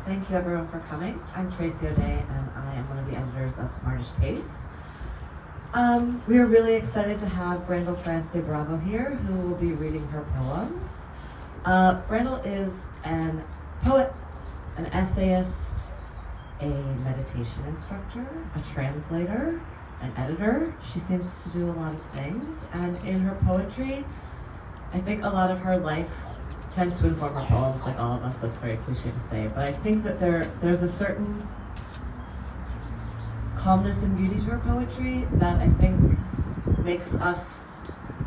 Thank you everyone for coming. I'm Tracy O'Day and I am one of the editors of Smartish Pace. We are really excited to have Brandel France de Bravo here, who will be reading her poems. Brandel is a poet, an essayist, a meditation instructor, a translator, an editor. She seems to do a lot of things, and in her poetry, I think a lot of her life tends to inform her poems, like all of us. That's very cliche to say, but I think that there's a certain calmness and beauty to her poetry that I think makes us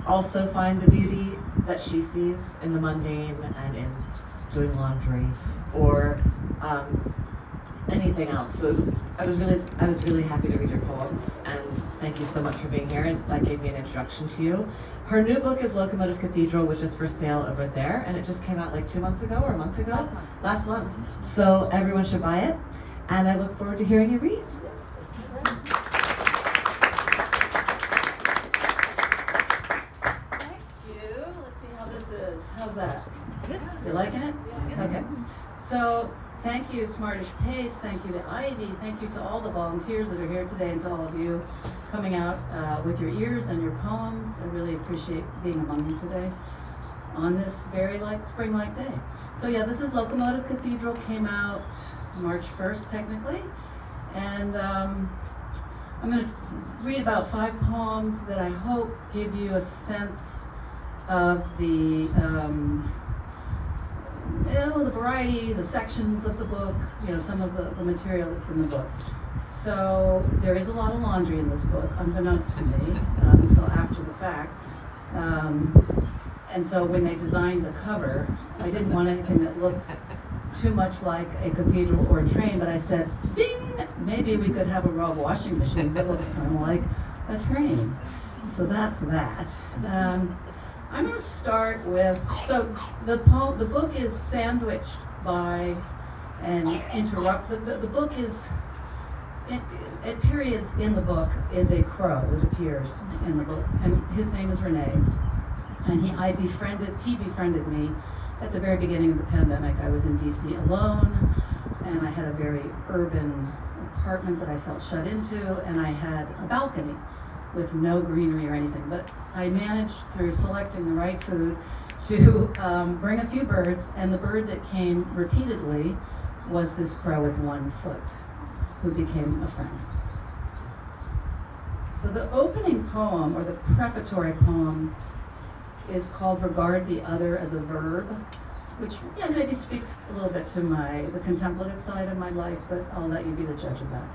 also find the beauty that she sees in the mundane and in doing laundry or anything else. So I was really happy to read your poems, and thank you so much for being here, and that gave me an introduction to you. Her new book is Locomotive Cathedral, which is for sale over there, and it just came out like 2 months ago or a month ago? Last month. So everyone should buy it, and I look forward to hearing you read. Thank you. Let's see how this is. How's that? Good. You liking it? Yeah. Okay. So, thank you, Smartish Pace. Thank you to Ivy. Thank you to all the volunteers that are here today, and to all of you coming out with your ears and your poems. I really appreciate being among you today on this very spring-like day. So yeah, this is Locomotive Cathedral. Came out March 1st, technically. And I'm going to read about 5 poems that I hope give you a sense of the variety, the sections of the book, some of the material that's in the book. So there is a lot of laundry in this book, unbeknownst to me, until after the fact. And so when they designed the cover, I didn't want anything that looked too much like a cathedral or a train, but I said, ding, maybe we could have a row of washing machines that looks kind of like a train. So that's that. I'm going to start with, so the book is sandwiched by an the book is, at periods in the book, is a crow that appears in the book, and his name is Rene, and he befriended me at the very beginning of the pandemic. I was in DC alone, and I had a very urban apartment that I felt shut into, and I had a balcony with no greenery or anything, but I managed, through selecting the right food, to bring a few birds, and the bird that came repeatedly was this crow with 1 foot, who became a friend. So the opening poem, or the prefatory poem, is called Regard the Other as a Verb, which maybe speaks a little bit to the contemplative side of my life, but I'll let you be the judge of that.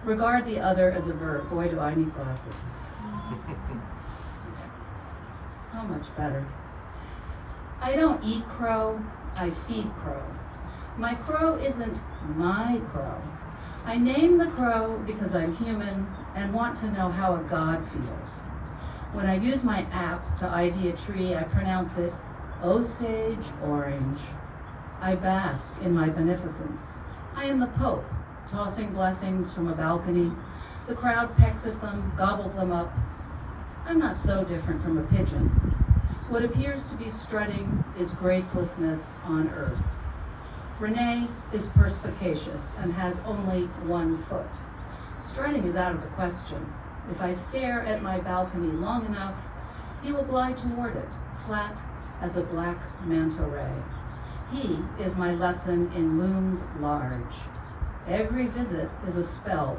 Regard the other as a verb. Boy, do I need glasses. So much better. I don't eat crow, I feed crow. My crow isn't my crow. I name the crow because I'm human and want to know how a god feels. When I use my app to ID a tree, I pronounce it Osage Orange. I bask in my beneficence. I am the Pope, tossing blessings from a balcony. The crowd pecks at them, gobbles them up. I'm not so different from a pigeon. What appears to be strutting is gracelessness on earth. Rene is perspicacious and has only 1 foot. Strutting is out of the question. If I stare at my balcony long enough, he will glide toward it, flat as a black manta ray. He is my lesson in looms large. Every visit is a spell.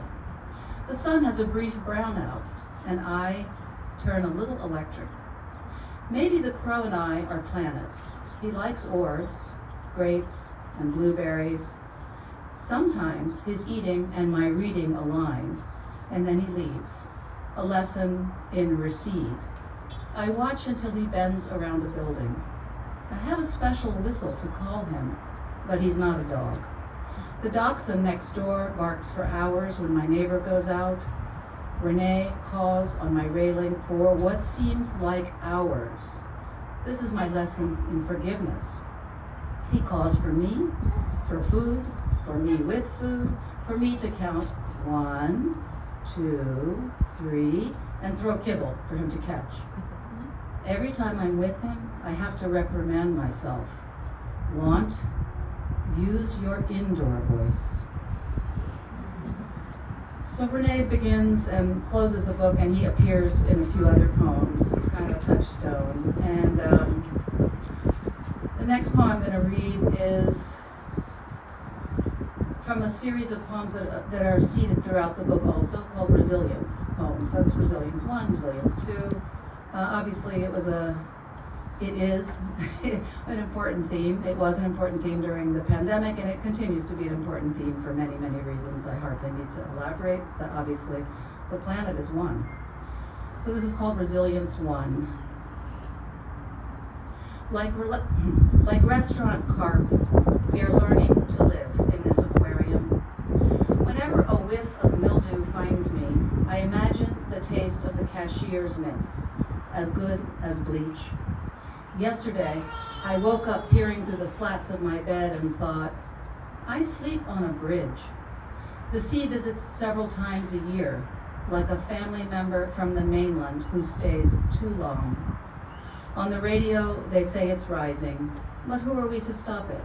The sun has a brief brownout, and I turn a little electric. Maybe the crow and I are planets. He likes orbs, grapes, and blueberries. Sometimes his eating and my reading align, and then he leaves. A lesson in recede. I watch until he bends around a building. I have a special whistle to call him, but he's not a dog. The dachshund next door barks for hours when my neighbor goes out. Rene calls on my railing for what seems like hours. This is my lesson in forgiveness. He calls for me, for food, for me with food, for me to count 1, 2, 3, and throw kibble for him to catch. Every time I'm with him, I have to reprimand myself. Want, use your indoor voice. So Renee begins and closes the book, and he appears in a few other poems. He's kind of a touchstone. And the next poem I'm going to read is from a series of poems that are seated throughout the book, also called Resilience poems. That's Resilience 1, Resilience 2. Obviously, it is an important theme. It was an important theme during the pandemic, and it continues to be an important theme for many, many reasons I hardly need to elaborate, but obviously the planet is one. So this is called Resilience 1. Like restaurant carp, we are learning to live in this aquarium. Whenever a whiff of mildew finds me, I imagine the taste of the cashier's mints, as good as bleach. Yesterday, I woke up peering through the slats of my bed and thought, I sleep on a bridge. The sea visits several times a year, like a family member from the mainland who stays too long. On the radio, they say it's rising, but who are we to stop it?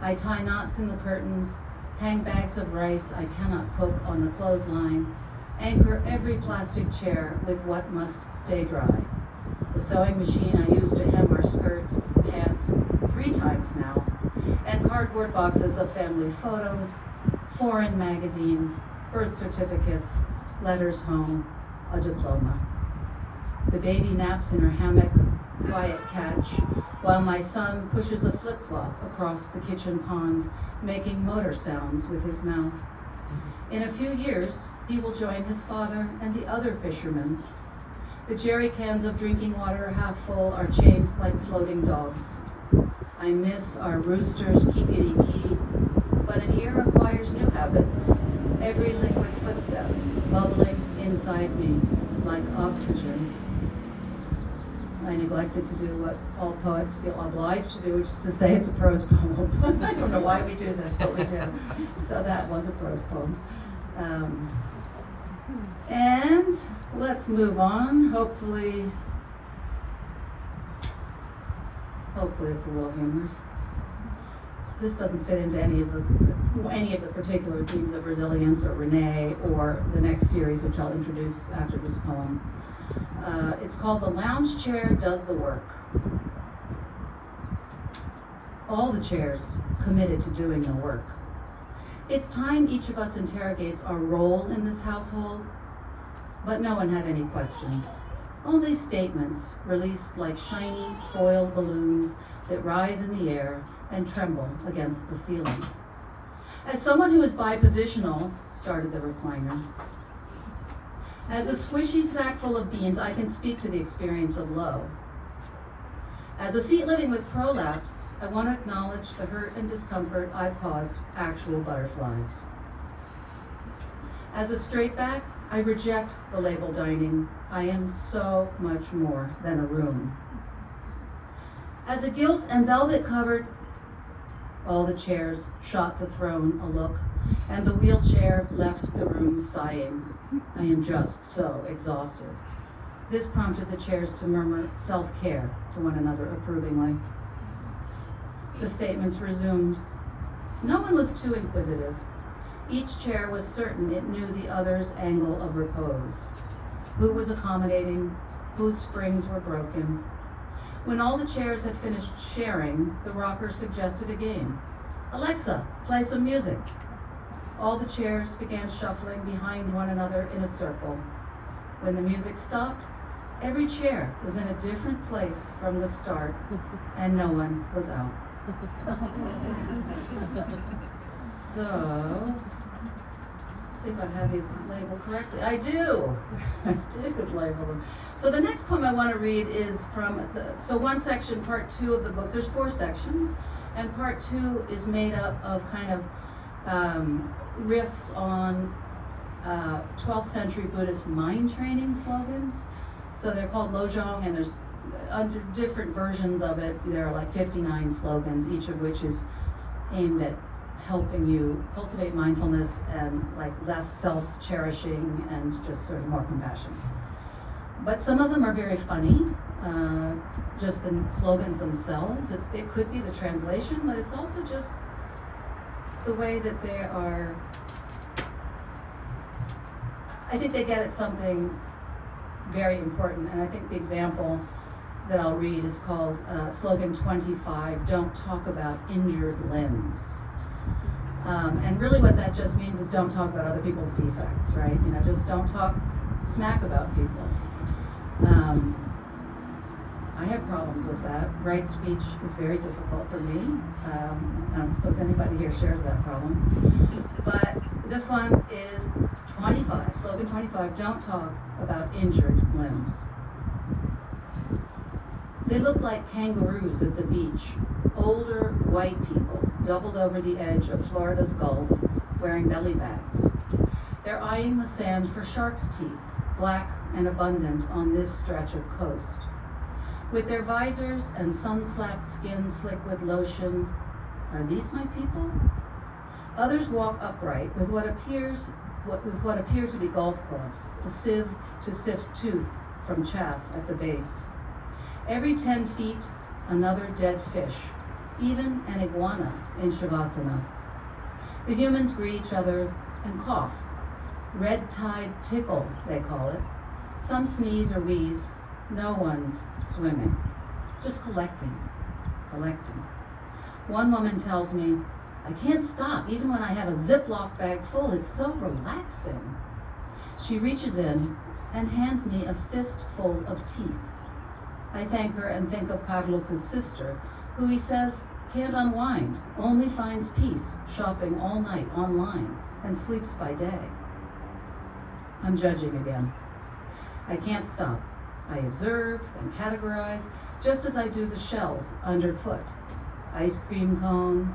I tie knots in the curtains, hang bags of rice I cannot cook on the clothesline, anchor every plastic chair with what must stay dry. The sewing machine I use to hem our skirts, pants, 3 times now, and cardboard boxes of family photos, foreign magazines, birth certificates, letters home, a diploma. The baby naps in her hammock, quiet catch, while my son pushes a flip-flop across the kitchen pond, making motor sounds with his mouth. In a few years, he will join his father and the other fishermen. The jerry cans of drinking water half full are chained like floating dogs. I miss our rooster's kikiriki, but an ear acquires new habits, every liquid footstep bubbling inside me like oxygen. I neglected to do what all poets feel obliged to do, which is to say it's a prose poem. I don't know why we do this, but we do. So that was a prose poem. And let's move on. Hopefully it's a little humorous. This doesn't fit into any of the particular themes of resilience or Renee or the next series, which I'll introduce after this poem. It's called The Lounge Chair Does the Work. All the chairs committed to doing the work. It's time each of us interrogates our role in this household, but no one had any questions. Only statements released like shiny foil balloons that rise in the air and tremble against the ceiling. As someone who is bipositional, started the recliner. As a squishy sack full of beans, I can speak to the experience of low. As a seat living with prolapse, I want to acknowledge the hurt and discomfort I've caused actual butterflies. As a straight back, I reject the label dining. I am so much more than a room. As a gilt and velvet covered, all the chairs shot the throne a look, and the wheelchair left the room sighing. I am just so exhausted. This prompted the chairs to murmur self-care to one another approvingly. The statements resumed. No one was too inquisitive. Each chair was certain it knew the other's angle of repose. Who was accommodating, whose springs were broken. When all the chairs had finished sharing, the rocker suggested a game. Alexa, play some music. All the chairs began shuffling behind one another in a circle. When the music stopped, every chair was in a different place from the start, and no one was out. So, let's see if I have these labeled correctly. I do. I did label them. So the next poem I want to read is from, one section, part 2 of the books. There's 4 sections, and part 2 is made up of kind of riffs on 12th century Buddhist mind training slogans. So they're called Lojong, and there's under different versions of it. There are like 59 slogans, each of which is aimed at helping you cultivate mindfulness and like less self-cherishing and just sort of more compassion. But some of them are very funny, just the slogans themselves. It could be the translation, but it's also just the way that they are, I think they get at something very important, and I think the example that I'll read is called slogan 25, don't talk about injured limbs. And really what that just means is don't talk about other people's defects, right? You know, just don't talk smack about people. I have problems with that. Right speech is very difficult for me. I don't suppose anybody here shares that problem. But this one is 25, slogan 25, don't talk about injured limbs. They look like kangaroos at the beach, older white people doubled over the edge of Florida's Gulf, wearing belly bags. They're eyeing the sand for shark's teeth, black and abundant on this stretch of coast. With their visors and sun-slapped skin slick with lotion, are these my people? Others walk upright with what appear to be golf clubs, a sieve to sift tooth from chaff at the base. Every 10 feet, another dead fish, even an iguana in Shavasana. The humans greet each other and cough. Red tide tickle, they call it. Some sneeze or wheeze. No one's swimming. Just collecting. One woman tells me, I can't stop, even when I have a Ziploc bag full. It's so relaxing. She reaches in and hands me a fistful of teeth. I thank her and think of Carlos's sister, who he says can't unwind, only finds peace shopping all night online and sleeps by day. I'm judging again. I can't stop. I observe and categorize, just as I do the shells underfoot. Ice cream cone,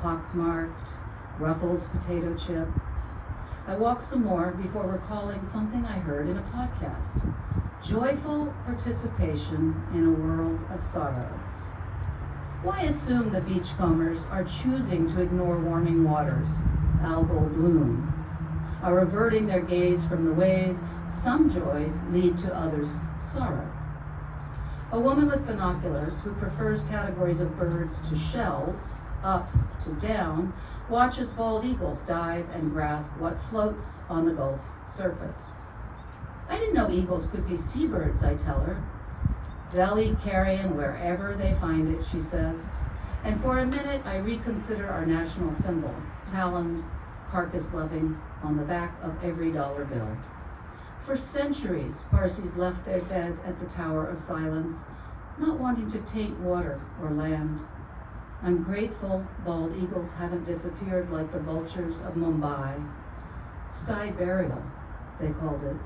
pockmarked, Ruffles potato chip. I walk some more before recalling something I heard in a podcast. Joyful participation in a world of sorrows. Why assume the beachcombers are choosing to ignore warming waters, algal bloom, are averting their gaze from the ways some joys lead to others' sorrow? A woman with binoculars who prefers categories of birds to shells, up to down, watches bald eagles dive and grasp what floats on the Gulf's surface. I didn't know eagles could be seabirds, I tell her. They'll eat carrion wherever they find it, she says. And for a minute, I reconsider our national symbol, taloned, carcass-loving, on the back of every dollar bill. For centuries, Parsis left their dead at the Tower of Silence, not wanting to taint water or land. I'm grateful bald eagles haven't disappeared like the vultures of Mumbai. Sky burial, they called it.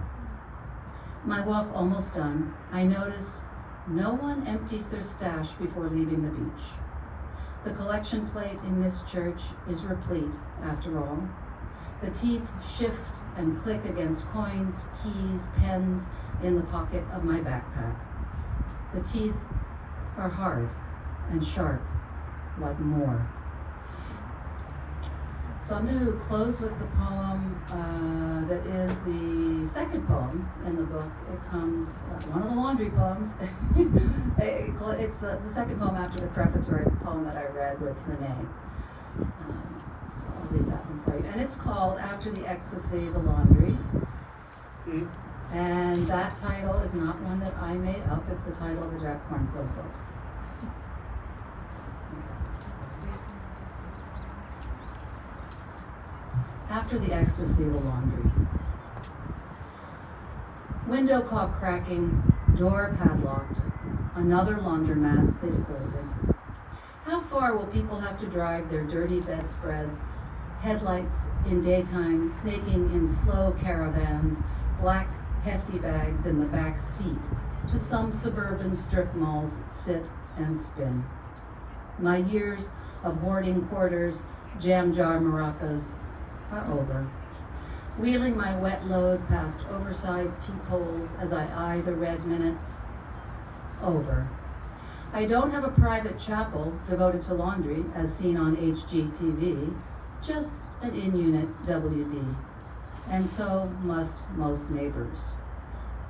My walk almost done, I notice no one empties their stash before leaving the beach. The collection plate in this church is replete, after all. The teeth shift and click against coins, keys, pens in the pocket of my backpack. The teeth are hard and sharp, like more. So I'm going to close with the poem that is the second poem in the book. It comes, one of the laundry poems. It's the second poem after the prefatory poem that I read with Renee. So I'll read that one for you. And it's called After the Ecstasy, the Laundry. Mm-hmm. And that title is not one that I made up. It's the title of a Jack Kornfield book. After the Ecstasy, the Laundry. Window caulk cracking, door padlocked. Another laundromat is closing. How far will people have to drive their dirty bedspreads, headlights in daytime, snaking in slow caravans, black hefty bags in the back seat, to some suburban strip malls sit and spin? My years of hoarding quarters, jam jar maracas, are over. Wheeling my wet load past oversized peepholes as I eye the red minutes. Over. I don't have a private chapel devoted to laundry as seen on HGTV, just an in-unit WD. And so must most neighbors.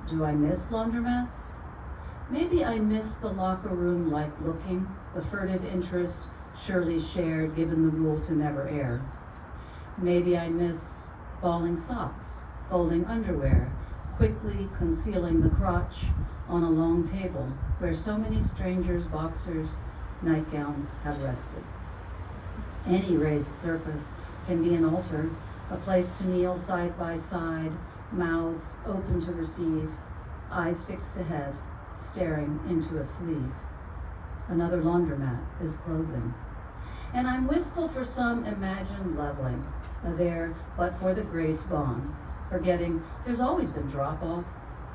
Do I miss laundromats? Maybe I miss the locker room-like looking, the furtive interest surely shared given the rule to never air. Maybe I miss balling socks, folding underwear, quickly concealing the crotch on a long table where so many strangers' boxers, nightgowns have rested. Any raised surface can be an altar, a place to kneel side by side, mouths open to receive, eyes fixed ahead, staring into a sleeve. Another laundromat is closing. And I'm wistful for some imagined leveling, there but for the grace gone, forgetting there's always been drop-off,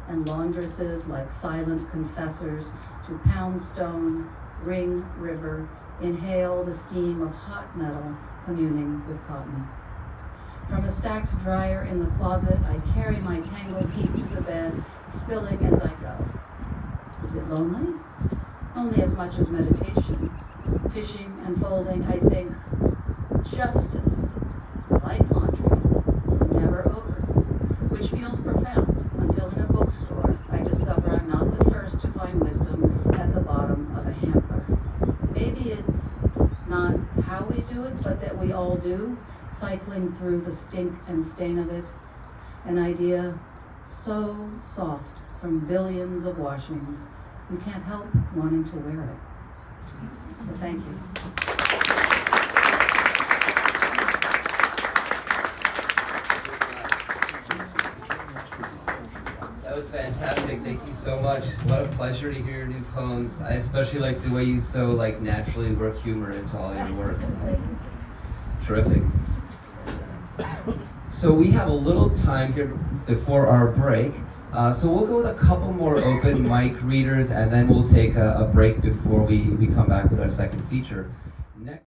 and laundresses like silent confessors to Poundstone, Ring River, inhale the steam of hot metal communing with cotton. From a stacked dryer in the closet, I carry my tangled heap to the bed, spilling as I go. Is it lonely? Only as much as meditation. Fishing and folding, I think, justice, like laundry, is never over, which feels profound until in a bookstore I discover I'm not the first to find wisdom at the bottom of a hamper. Maybe it's not how we do it, but that we all do, cycling through the stink and stain of it. An idea so soft from billions of washings, you can't help wanting to wear it. So thank you. That was fantastic. Thank you so much. What a pleasure to hear your new poems. I especially like the way you so naturally work humor into all your work. Terrific. So we have a little time here before our break. So we'll go with a couple more open mic readers, and then we'll take a break before we come back with our second feature.